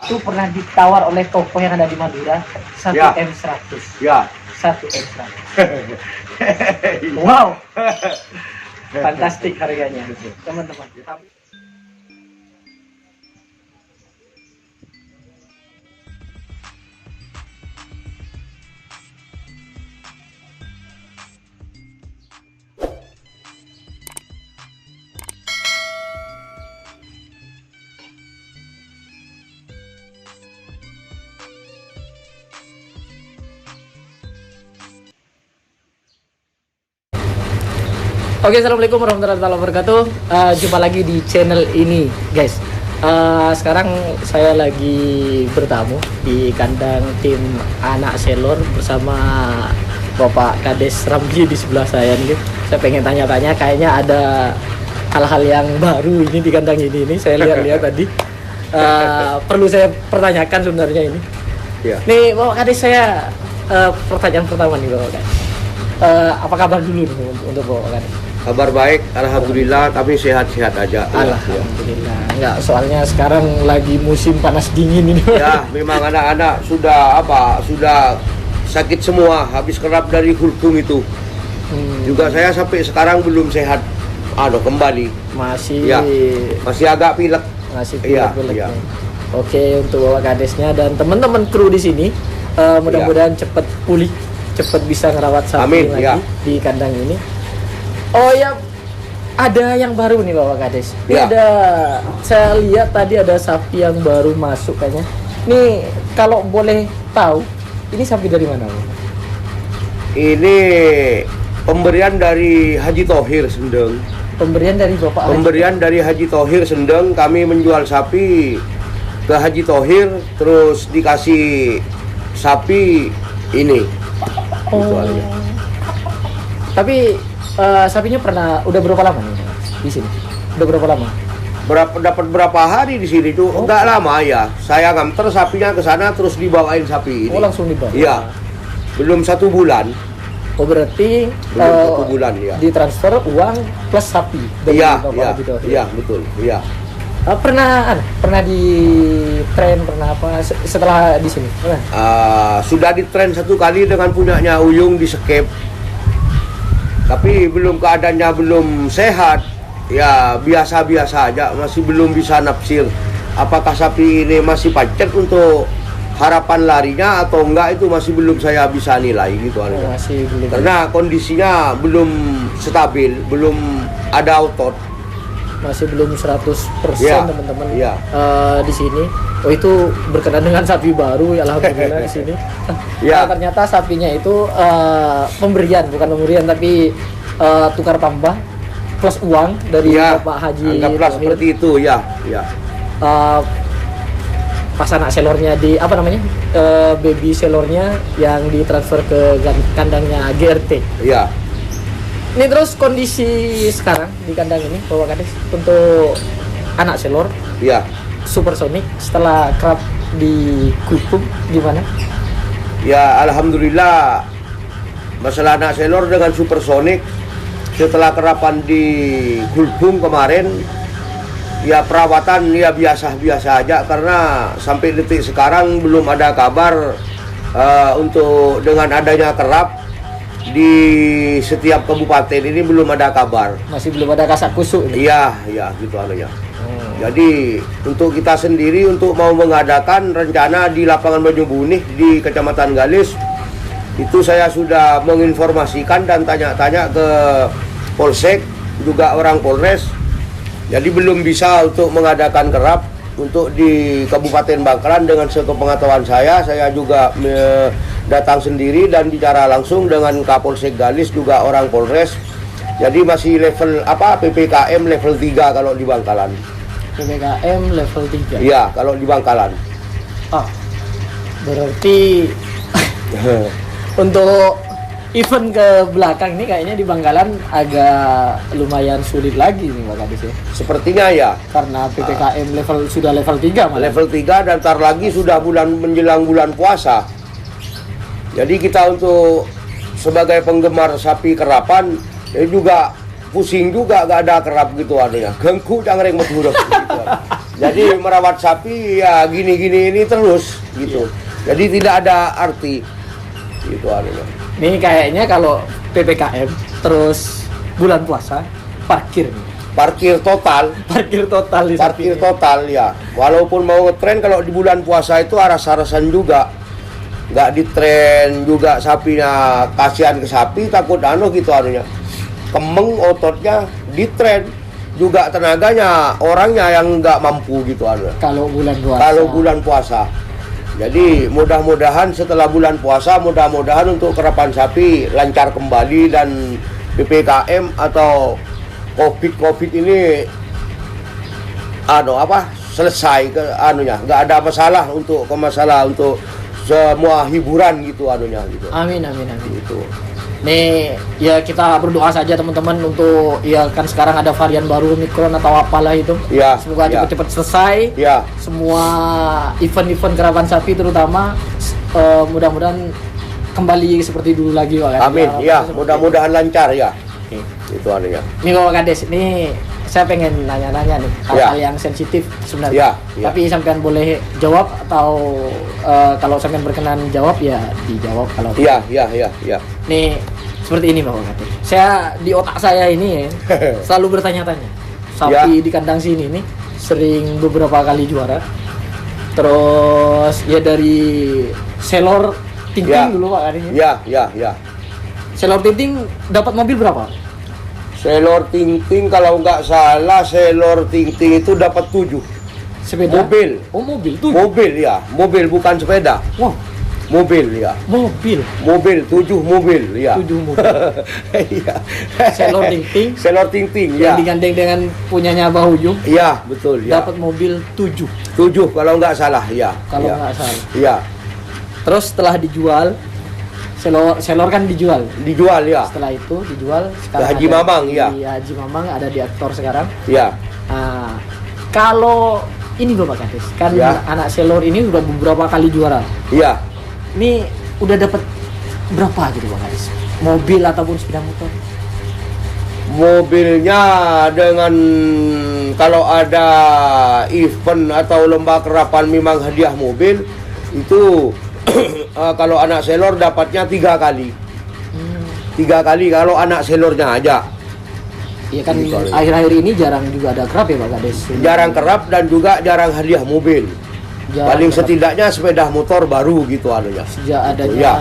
Itu pernah ditawar oleh toko yang ada di Madura 1M100. Ya. 1M100. Wow. Fantastik harganya, teman-teman. Oke, assalamualaikum warahmatullahi wabarakatuh. Jumpa lagi di channel ini, guys. Sekarang saya lagi bertamu di kandang tim anak selor bersama Bapak Kades Ramli di sebelah saya nih. Saya pengen tanya-tanya, kayaknya ada hal-hal yang baru ini di kandang ini. Saya lihat-lihat tadi. Perlu saya pertanyakan sebenarnya ini. Ya. Nih, Bapak Kades, saya pertanyaan pertama nih, Bapak Kades. Apa kabar dulu nih untuk Bapak Kades? Kabar baik, alhamdulillah, tapi sehat-sehat aja. Alhamdulillah. Enggak, soalnya sekarang lagi musim panas dingin ini. Ya, memang anak-anak sudah sakit semua, habis kerap dari hulkum itu. Juga saya sampai sekarang belum sehat. Kembali. Masih agak pilek. Masih Iya. pilek. Ya. Oke, untuk Bapak Kadesnya dan teman-teman kru di sini, mudah-mudahan cepat pulih, cepat bisa ngerawat sapi lagi di kandang ini. Oh ya, ada yang baru nih Bapak Kades. Ini saya lihat tadi ada sapi yang baru masuk kayaknya. Nih, kalau boleh tahu, ini sapi dari mana, Bapak? Ini pemberian dari Haji Thohir Sendeng. Pemberian dari Bapak Pemberian dari Haji Thohir Sendeng. Kami menjual sapi ke Haji Thohir, terus dikasih sapi ini. Tapi sapinya udah berapa lama nih di sini? Udah berapa lama? Dapat berapa hari di sini tuh? Enggak lama ya. Saya nganter sapinya ke sana terus dibawain sapi ini. Oh, langsung dibawa. Iya. Belum 1 bulan. Oh, berarti belum 1 bulan ya. Ditransfer uang plus sapi dari Bapak Haji Thohir. Iya, betul. Iya. Pernah di tren, pernah apa setelah di sini? Sudah di tren 1 kali dengan punyanya Uyung di Sekep. Tapi keadaannya belum sehat. Ya, biasa-biasa aja, masih belum bisa nafsir apakah sapi ini masih pancet untuk harapan larinya atau enggak, itu masih belum saya bisa nilai gitu. Masih belum. Karena kondisinya belum stabil, belum ada otot. Masih belum 100% ya, teman-teman. Ya. Di sini. Oh, itu berkenan dengan sapi baru ya, alhamdulillah di sini. Ya. Ternyata sapinya itu bukan pemberian tapi tukar tambah plus uang dari Bapak Haji. Anggaplah seperti itu ya. Pas anak selornya baby selornya yang ditransfer ke kandangnya GRT. Iya. Ini terus kondisi sekarang di kandang ini Bapak Kades untuk anak selor. Iya. Supersonic setelah kerap di Kulkum gimana? Ya, alhamdulillah, masalah anak selor dengan Supersonic setelah kerapan di Kulkum kemarin, ya perawatan ya biasa-biasa aja, karena sampai detik sekarang belum ada kabar untuk dengan adanya kerap di setiap kabupaten ini, belum ada kabar. Masih belum ada kasak kusuk ini? Iya, gitu anunya. Jadi untuk kita sendiri untuk mau mengadakan rencana di lapangan Baju Bunih di Kecamatan Galis, itu saya sudah menginformasikan dan tanya-tanya ke Polsek, juga orang Polres. Jadi belum bisa untuk mengadakan kerap untuk di Kabupaten Bangkalan. Dengan sepengetahuan saya juga datang sendiri dan bicara langsung dengan Kapolsek Galis, juga orang Polres. Jadi masih level PPKM level 3 kalau di Bangkalan. PPKM level 3. Iya, kalau di Bangkalan. Berarti untuk event ke belakang ini kayaknya di Bangkalan agak lumayan sulit lagi nih Pak Kadis ya. Sepertinya ya. Karena PPKM sudah level 3 malah. Level 3 dan ntar lagi sudah menjelang bulan puasa. Jadi kita untuk sebagai penggemar sapi kerapan juga pusing juga, gak ada kerap gitu adanya. Gengku jangan yang gitu. Jadi merawat sapi ya gini-gini ini terus gitu. Jadi tidak ada arti gitu anunya. Nih kayaknya kalau PPKM terus bulan puasa parkir nih. Parkir total, Parkir total di parkir sapinya. total ya. Walaupun mau ngetren kalau di bulan puasa itu aras-arasan juga. Nggak ditren juga sapinya, kasihan ke sapi takut gitu anunya. Kemeng ototnya ditren juga tenaganya orangnya yang nggak mampu gitu anunya. Kalau bulan puasa. Kalau bulan puasa. Jadi mudah-mudahan setelah bulan puasa mudah-mudahan untuk kerapan sapi lancar kembali dan PPKM atau COVID ini selesai ke anunya, nggak ada masalah untuk semua hiburan gitu anunya gitu. Amin. Gitu. Nih ya kita berdoa saja teman-teman untuk ya kan sekarang ada varian baru Omicron atau apalah itu. Ya, Semoga ya. cepat-cepat selesai. Ya, Semua event-event kerapan sapi terutama mudah-mudahan kembali seperti dulu lagi Pak. amin. Ya, mudah-mudahan lancar ya. Oke. Itu anunya. Nih Bapak Kades, ini saya pengen nanya-nanya nih hal-hal yang sensitif sebenarnya. Ya. Tapi sampean boleh jawab atau kalau sampean berkenan jawab ya dijawab kalau. Ya. Nih seperti ini Bapak Kades. Saya di otak saya ini selalu bertanya-tanya. Sapi di kandang sini nih sering beberapa kali juara. Terus ya dari Selor Tinting Ya. dulu Pak Kades. Ya. Selor Tinting dapat mobil berapa? Selor Ting-Ting kalau nggak salah Selor Ting-Ting itu dapat 7 Sepeda? mobil. Oh mobil tuh. Mobil ya, mobil bukan sepeda. Wah, Mobil ya. mobil. Mobil 7 mobil ya. 7 mobil. Iya. Selor Ting-Ting Selor Ting-Ting yang ya. digandeng dengan punyanya Abah Ujung Iya, betul ya. dapat mobil 7 7 kalau nggak salah ya. kalau ya. nggak salah. Iya, Terus setelah dijual Selor kan dijual. dijual ya. Setelah itu dijual sekarang Haji ada Mamang, di ya. Haji Mamang ada di aktor sekarang. Ya. Nah, kalau ini Bapak Kades, kan Ya. anak Selor ini udah beberapa kali juara. Iya. Ini udah dapat berapa gitu Bapak Kades? Mobil ataupun sepeda motor? Mobilnya dengan kalau ada event atau lomba kerapan memang hadiah mobil itu kalau anak Selor dapatnya 3 kali. 3 kali kalau anak Selornya aja. Iya kan Gitu, akhir-akhir ini jarang juga ada kerap ya Pak Kades. Jarang kerap dan juga jarang hadiah mobil. Jarang Paling kerap. setidaknya sepeda motor baru gitu anunya. Sejak adanya Ya.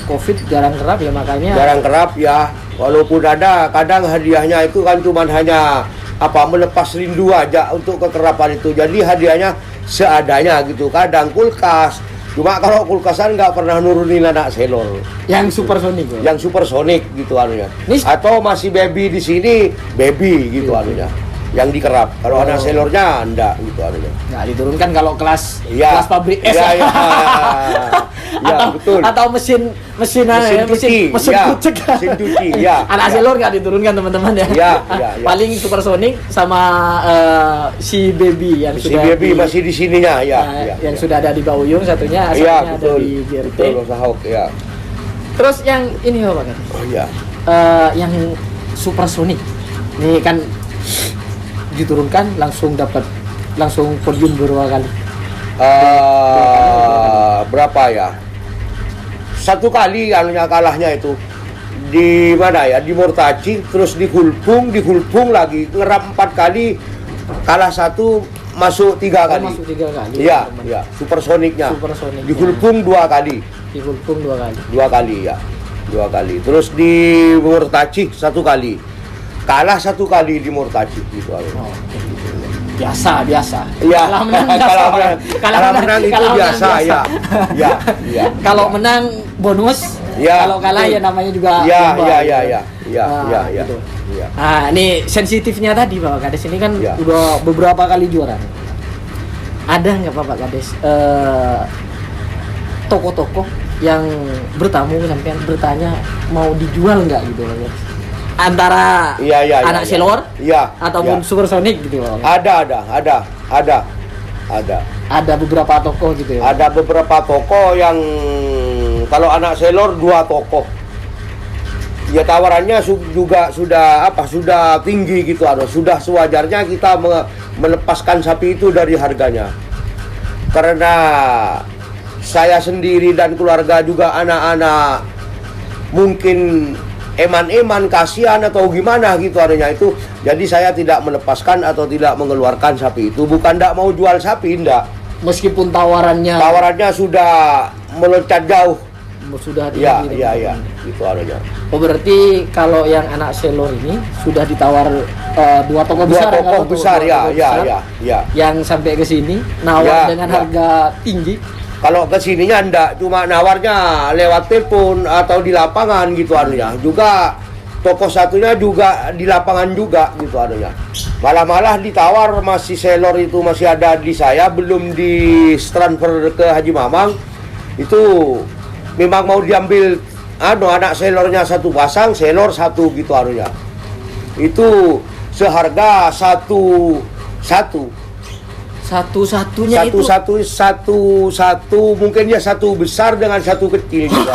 COVID jarang kerap ya makanya. Jarang kerap ya. Walaupun ada, kadang hadiahnya itu kan cuman hanya melepas rindu aja untuk kekerapan itu. Jadi hadiahnya seadanya gitu. Kadang kulkas. Cuma kalau kulkasan nggak pernah nurunin anak Selor. Yang supersonik ya. Yang supersonik gitu anunya. Ini- Atau masih baby di sini, baby gitu anunya. Yang dikerap. Kalau anak Selornya enggak gitu anunya. Nggak diturunkan kalau kelas Iya. kelas pabrik es. Iya, iya. Iya, atau, betul. atau mesin Mesin cuci, mesin ya. kucek. Mesin cuci, ya. Anak Ya. Selor nggak diturunkan teman-teman ya. Ya, ya, ya. Paling supersonik sama si baby yang Si sudah baby masih di sininya ya. yang sudah ada di Bauyung, satunya Iya, ada betul. di JRT. Betul, Sahok, ya. Terus yang ini Bapak kan, Oh iya. yang supersonik, ini kan diturunkan langsung podium beberapa kali. Berapa ya? 1 kali anunya kalahnya itu di mana ya? Di Mortaci, terus di Hulpung lagi ngerap 4 kali, kalah 1, masuk 3 kali. Masuk 3 kali. Iya, teman-teman. iya, supersoniknya. Supersoniknya. Di Hulpung 2 kali. Di Hulpung 2 kali. 2 kali ya. 2 kali. Terus di Mortaci 1 kali. Kalah 1 kali di Mortaci gitu aja. Oh, biasa. Iya. Kalah menang biasa. Kalah menang itu kalah menang biasa ya. Ya. Kalau menang bonus, Ya, kalau kalah betul. ya namanya juga Ya, lomba, ya, gitu. ya, ya. Ya, Nah, ya, ya. gitu. Ya. Nah, ini sensitifnya tadi Bapak Kades ini kan Ya. udah beberapa kali juara. Ada nggak Bapak Kades toko-toko yang bertamu sampai bertanya mau dijual nggak gitu Pak Kades? Antara Iya, anak ya. Selor Iya. ataupun ya. Supersonic gitu Pak Kades? Ada. Ada beberapa toko gitu ya. Ada beberapa toko yang kalau anak Selor 2 toko. Ya tawarannya juga sudah tinggi gitu, sudah sewajarnya kita melepaskan sapi itu dari harganya. Karena saya sendiri dan keluarga juga anak-anak mungkin eman-eman kasihan atau gimana gitu adanya itu. Jadi saya tidak melepaskan atau tidak mengeluarkan sapi itu. Bukan tidak mau jual sapi, enggak. Meskipun tawarannya sudah meloncat jauh. Sudah ya, tinggi. ya, gitu adanya. Oh, berarti kalau yang anak selor ini sudah ditawar dua toko besar, ya. Yang sampai ke sini nawar dengan harga tinggi. Kalau ke sininya enggak, cuma nawarnya lewat telepon atau di lapangan gitu adanya. Juga toko satunya juga di lapangan juga gitu adanya. Malah ditawar masih selor itu masih ada di saya, belum di transfer ke Haji Mamang. Itu memang mau diambil anak selornya satu pasang, selor satu gitu anunya. Itu seharga satu-satunya itu satu mungkin ya satu besar dengan satu kecil gitu.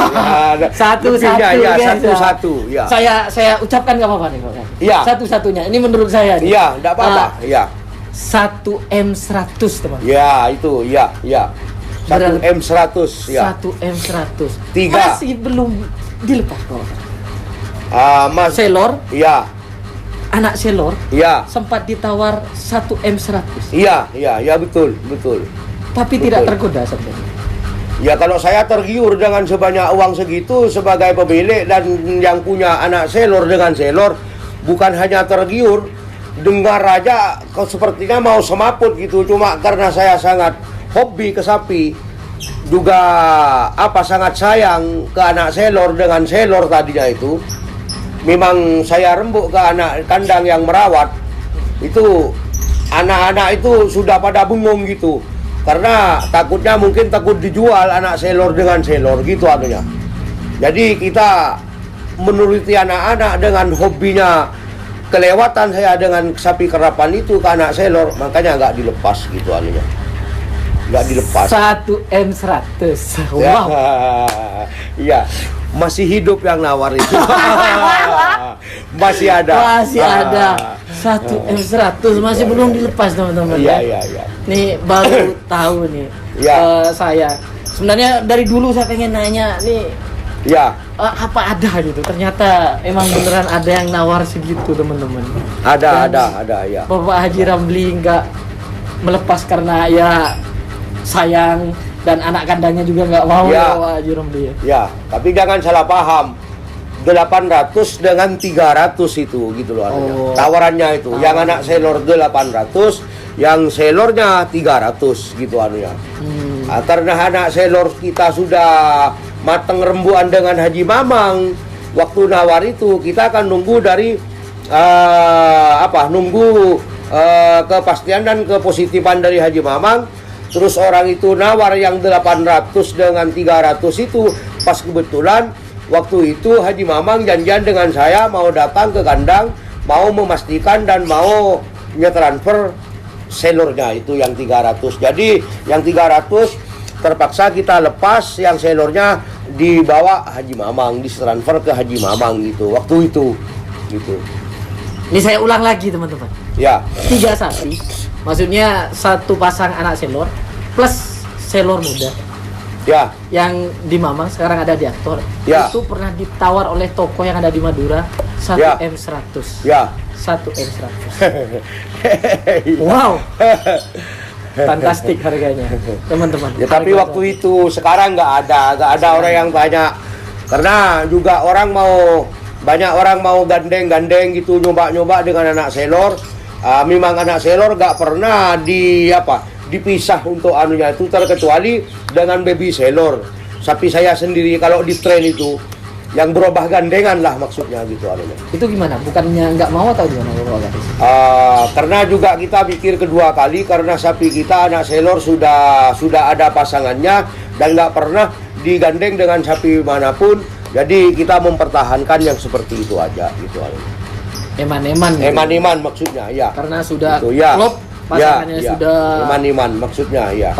satu ya. Saya ucapkan nggak apa-apa nih, Pak. Ya. Satu-satunya. Ini menurut saya nih. Iya, enggak apa-apa. Ya. 1M100, teman. Ya, itu ya. 1M100 ya. 1M100. 3. Masih belum dilepas, Pak. Selor? Iya. Anak selor? Iya. Sempat ditawar 1M100. Iya, betul. Tapi betul. tidak tergoda sampai. Ya kalau saya tergiur dengan sebanyak uang segitu sebagai pemilik dan yang punya anak selor dengan selor, bukan hanya tergiur, dengar aja sepertinya mau semaput gitu. Cuma karena saya sangat hobi ke sapi, juga sangat sayang ke anak selor dengan selor tadinya itu. Memang saya rembuk ke anak kandang yang merawat. Itu anak-anak itu sudah pada bengong gitu. Karena takut dijual anak selor dengan selor gitu anunya. Jadi kita menuruti anak-anak dengan hobinya. Kelewatan saya dengan sapi kerapan itu ke anak selor, makanya nggak dilepas gitu anunya. Nggak dilepas. 1M100. Wow. Iya. Masih hidup yang nawar itu. Masih ada 1M100 masih belum dilepas, teman-teman. Iya. Nih baru tahu nih. Saya sebenarnya dari dulu saya pengen nanya nih. Ya. Apa ada gitu? Ternyata emang beneran ada yang nawar segitu, teman-teman. Ada ya. Bapak Haji Ramli nggak melepas karena ya sayang, dan anak kandangnya juga nggak mau Bapak Haji Ramli. Ya, tapi jangan salah paham. 800 dengan 300 itu gitu loh artinya. Tawarannya itu. Yang anak selor 800, yang selornya 300 gitu anunya. Karena anak selor kita sudah mateng rembuan dengan Haji Mamang, waktu nawar itu kita akan nunggu dari kepastian dan kepositifan dari Haji Mamang. Terus orang itu nawar yang 800 dengan 300 itu pas kebetulan waktu itu Haji Mamang janjian dengan saya mau datang ke kandang, mau memastikan dan mau nyetransfer selornya itu yang 300. Jadi yang 300 terpaksa kita lepas, yang selornya dibawa Haji Mamang, ditransfer ke Haji Mamang gitu waktu itu gitu. Ini saya ulang lagi, teman-teman. Ya. 3 sapi. Maksudnya satu pasang anak selor plus selor muda. Ya. Yang di Mamang sekarang ada di Aktor. Ya. Itu pernah ditawar oleh toko yang ada di Madura 1M100. Ya. 1M100. Wow. Fantastik harganya, teman-teman. Ya, tapi waktu itu sekarang nggak ada orang yang tanya. Karena juga banyak orang mau gandeng gitu, nyoba dengan anak selor. Memang anak selor nggak pernah dipisah untuk anunya itu, terkecuali dengan baby selor. Sapi saya sendiri kalau di train itu yang berubah gandengan lah maksudnya gitu anunya. Itu gimana? Bukannya nggak mau atau gimana, Bapak? Karena juga kita pikir kedua kali, karena sapi kita anak selor sudah ada pasangannya dan nggak pernah digandeng dengan sapi manapun. Jadi kita mempertahankan yang seperti itu aja gitu anunya. Eman-eman maksudnya ya. Karena sudah gitu, ya. klop pasangannya sudah iman maksudnya ya.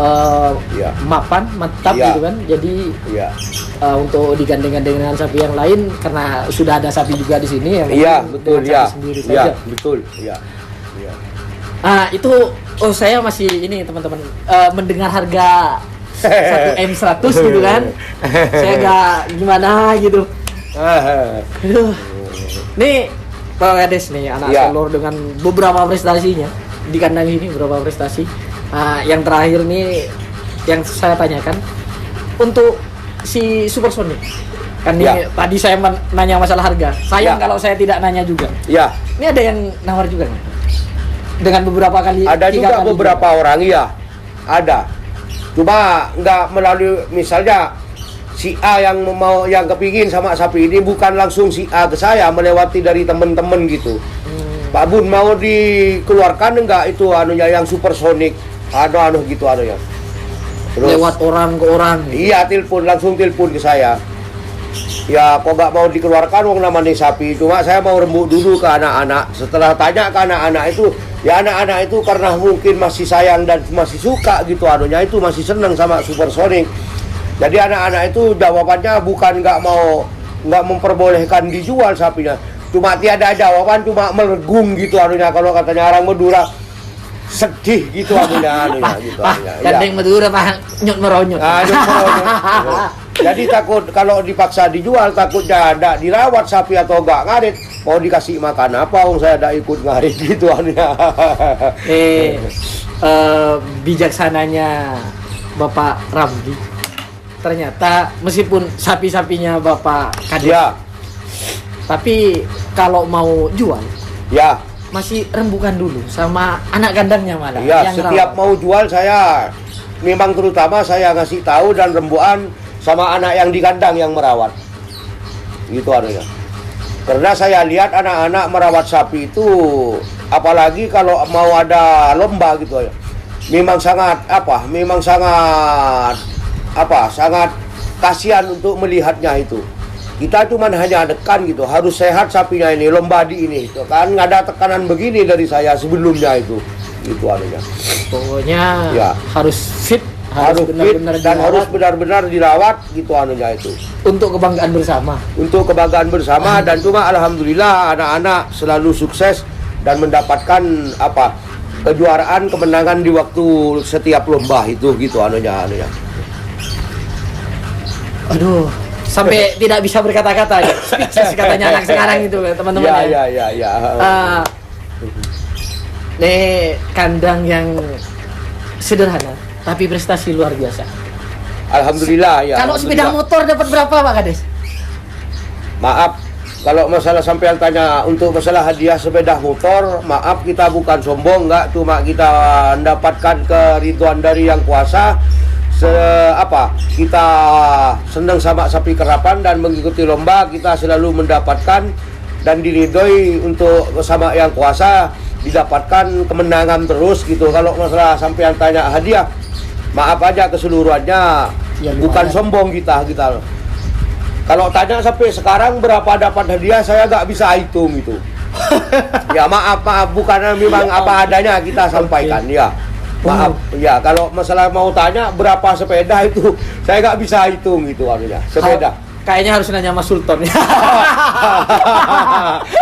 Ya. Mapan, mantap Ya. gitu kan. Jadi Ya. untuk digandeng-gandeng dengan sapi yang lain karena sudah ada sapi juga di sini ya. Iya, mungkin betul dengan ya. sapi sendiri Iya, saja. betul. Ya. Ya. Itu saya masih ini teman-teman mendengar harga 1M100 gitu kan. Saya agak gimana gitu. Aduh. Nih Pak Kades nih anak Ya. Solor dengan beberapa prestasinya di kandang ini, beberapa prestasi. Yang terakhir nih yang saya tanyakan untuk si Supersonic. Kan Ya. nih tadi saya nanya masalah harga. Sayang Ya. kalau saya tidak nanya juga. Ya. Ini ada yang nawar juga nggak? Dengan beberapa kali. Ada 3 juga kali beberapa orang ya. Ada. Cuma nggak melalui misalnya si A yang yang kepingin sama sapi ini bukan langsung si A ke saya, melewati dari temen-temen gitu. Pak Bun mau dikeluarkan enggak itu anunya yang supersonik anu gitu ya. Terus lewat orang ke orang. iya langsung telepon ke saya. Ya kok nggak mau dikeluarkan wong namanya sapi, cuma saya mau rembuk dulu ke anak-anak. Setelah tanya ke anak-anak itu, ya anak-anak itu karena mungkin masih sayang dan masih suka gitu anunya, itu masih seneng sama supersonik. Jadi anak-anak itu jawabannya bukan nggak memperbolehkan dijual sapinya, cuma tiada jawaban, cuma melegung gitu anunya. Kalau katanya orang Madura sedih gitu anunya gitu anunya. Gandeng Madura Pak nyut meronyot. Jadi takut kalau dipaksa dijual, takutnya ada dirawat sapi atau enggak ngarit, mau dikasih makan apa wong saya ada ikut ngarit gitu anunya. Bijaksananya Bapak Ramli. Ternyata meskipun sapi-sapinya Bapak Kades, Ya, tapi kalau mau jual ya, masih rembukan dulu sama anak kandangnya malah. ya. yang Setiap rawat. mau jual saya memang terutama saya ngasih tahu dan rembukan sama anak yang di kandang yang merawat. Gitu anunya. Karena saya lihat anak-anak merawat sapi itu, apalagi kalau mau ada lomba gitu ya. Sangat kasihan untuk melihatnya itu. Kita cuman hanya dekan gitu, harus sehat sapinya ini, lomba di ini itu kan nggak ada tekanan begini dari saya sebelumnya itu anunya. Pokoknya Ya. harus fit, Harus fit benar-benar dan dirawat harus benar-benar dirawat gitu anunya itu. untuk kebanggaan bersama. Untuk kebanggaan bersama dan cuma alhamdulillah anak-anak selalu sukses dan mendapatkan kejuaraan, kemenangan di waktu setiap lomba itu gitu anunya. Aduh, sampai tidak bisa berkata-kata ya. Speechless katanya anak sekarang itu teman-teman ya. Ya. Nih kandang yang sederhana tapi prestasi luar biasa. Alhamdulillah ya. Kalau sepeda alhamdulillah. motor dapat berapa Pak Kades? Maaf kalau masalah sampean tanya untuk masalah hadiah sepeda motor, maaf kita bukan sombong, enggak, cuma kita mendapatkan keriduan dari yang kuasa. Kita senang sama sapi kerapan dan mengikuti lomba, kita selalu mendapatkan dan diridhoi untuk sama yang kuasa, didapatkan kemenangan terus gitu. Kalau masalah sampean tanya hadiah, maaf aja keseluruhannya, Ya, bukan lumayan. sombong kita. Kalau tanya sampai sekarang berapa dapat hadiah, saya nggak bisa hitung itu. Ya maaf, bukan memang apa adanya kita sampaikan ya. Maaf, ya kalau masalah mau tanya berapa sepeda itu, saya nggak bisa hitung itu anunya sepeda. Kayaknya harus nanya Mas Sultan ya.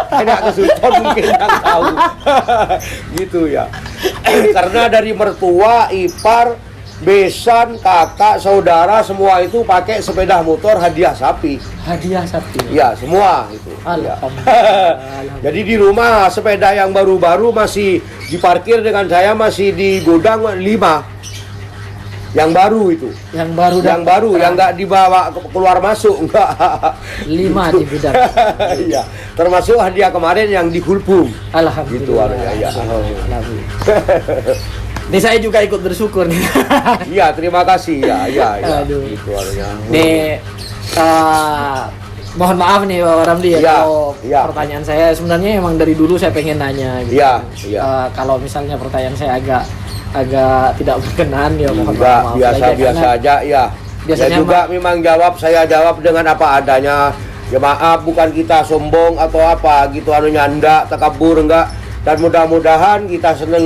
Tidak ke Sultan mungkin yang tahu. Gitu ya. Karena dari mertua, ipar, besan, kakak, saudara semua itu pakai sepeda motor hadiah sapi. Hadiah sapi. Ya, semua itu. Ya. Alhamdulillah. Jadi di rumah sepeda yang baru-baru masih diparkir dengan saya masih di gudang 5. Yang baru itu. Yang baru Yang baru yang nggak dibawa keluar masuk enggak. 5 di gudang. Iya, termasuk hadiah kemarin yang di Hulpung. Alhamdulillah. Gitu anunya ya. Alhamdulillah. Ini saya juga ikut bersyukur nih. Iya, terima kasih ya. Aduh. Gitu anunya. Nih, mohon maaf nih Pak Ramli ya, Ya, kalau ya. pertanyaan saya sebenarnya emang dari dulu saya pengen nanya gitu. Iya, iya. Kalau misalnya pertanyaan saya agak tidak berkenan ya mohon Enggak, maaf biasa-biasa aja ya. Biasanya Ya juga memang saya jawab dengan apa adanya. Ya maaf, bukan kita sombong atau apa gitu anunya, enggak takabur enggak. Dan mudah-mudahan kita seneng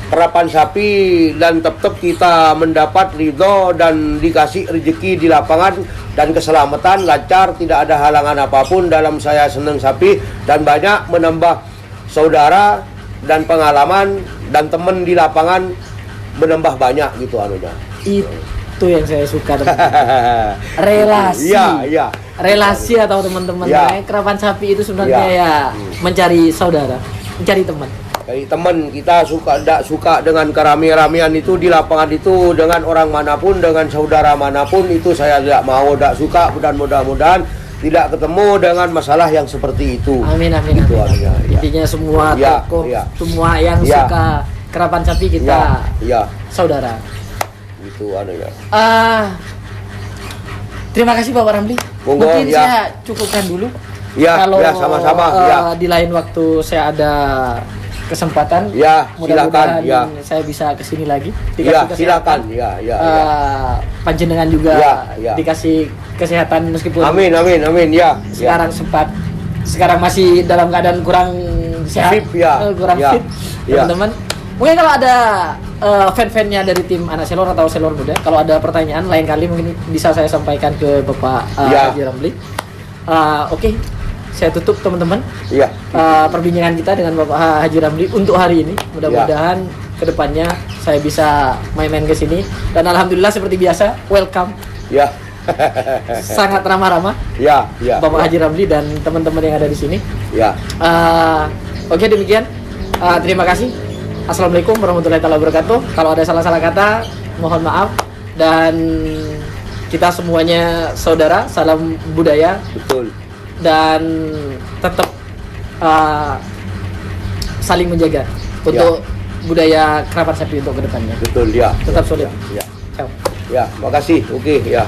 kerapan sapi dan tetap kita mendapat ridho dan dikasih rezeki di lapangan dan keselamatan lancar, tidak ada halangan apapun dalam saya seneng sapi dan banyak menambah saudara dan pengalaman dan teman di lapangan menambah banyak gitu anunya. Itu yang saya suka teman-teman. Relasi. Iya. Relasi atau teman-teman. Ya. Kerapan sapi itu sebenarnya ya mencari saudara, mencari teman. Dari teman kita tidak suka dengan keramian-ramian itu di lapangan itu dengan orang manapun, dengan saudara manapun itu saya tidak mau, tidak suka, dan mudah-mudahan tidak ketemu dengan masalah yang seperti itu. Amin. Itu artinya, ya. Intinya semua Ya, tokoh, ya. semua yang Ya. suka kerapan sapi kita Ya, saudara. itu anunya. Terima kasih Bapak Ramli. Monggo, Mungkin ya. saya cukupkan dulu. Ya, Kalau ya, sama-sama, ya. di lain waktu saya ada kesempatan, Ya, mudah-mudahan silakan, ya. saya bisa kesini lagi. Ya, Dikasih silakan. kesehatan. Ya. Panjenengan juga Ya. dikasih kesehatan meskipun Amin, ya. sekarang masih dalam keadaan kurang sehat, Fit, ya. kurang Ya. fit, Ya. teman-teman. Mungkin kalau ada fan-fannya dari tim anak selor atau selor muda, kalau ada pertanyaan lain kali mungkin bisa saya sampaikan ke Bapak Ya. Haji Ramli. Oke, saya tutup teman-teman Ya. perbincangan kita dengan Bapak Haji Ramli untuk hari ini. Mudah-mudahan kedepannya saya bisa main-main ke sini dan alhamdulillah seperti biasa welcome, Ya. sangat ramah-ramah Ya. Bapak Haji Ramli dan teman-teman yang ada di sini. Ya. Oke, demikian. Terima kasih. Assalamualaikum warahmatullahi wabarakatuh. Kalau ada salah-salah kata, mohon maaf. Dan kita semuanya saudara, salam budaya. Betul. Dan tetap saling menjaga untuk budaya kerapan sapi untuk kedepannya. Betul, ya. Tetap solid. Ya. Ciao. Ya, makasih. Oke, ya.